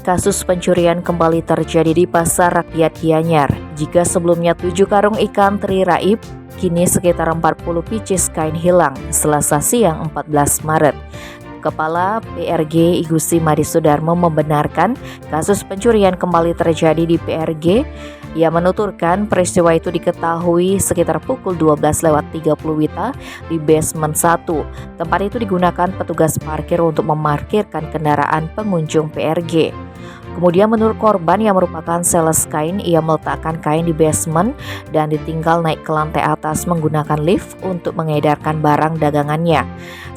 kasus pencurian kembali terjadi di Pasar Rakyat Gianyar. Jika sebelumnya 7 karung ikan teri raib, kini sekitar 40 pieces kain hilang Selasa siang 14 Maret. Kepala PRG Igusti Madi Sudarmo membenarkan kasus pencurian kembali terjadi di PRG. Ia menuturkan peristiwa itu diketahui sekitar pukul 12.30 WITA di basement 1. Tempat itu digunakan petugas parkir untuk memarkirkan kendaraan pengunjung PRG. Kemudian menurut korban yang merupakan sales kain, ia meletakkan kain di basement dan ditinggal naik ke lantai atas menggunakan lift untuk mengedarkan barang dagangannya.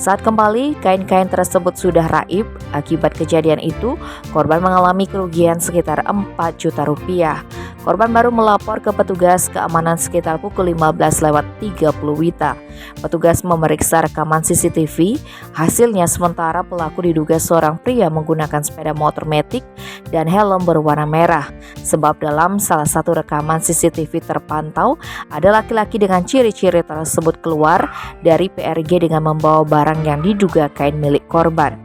Saat kembali, kain-kain tersebut sudah raib. Akibat kejadian itu, korban mengalami kerugian sekitar 4 juta rupiah. Korban baru melapor ke petugas keamanan sekitar pukul 15.30 WITA. Petugas memeriksa rekaman CCTV. Hasilnya sementara pelaku diduga seorang pria menggunakan sepeda motor matic dan helm berwarna merah. Sebab dalam salah satu rekaman CCTV terpantau ada laki-laki dengan ciri-ciri tersebut keluar dari PRG dengan membawa barang yang diduga kain milik korban.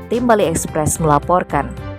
Tim Bali Express melaporkan.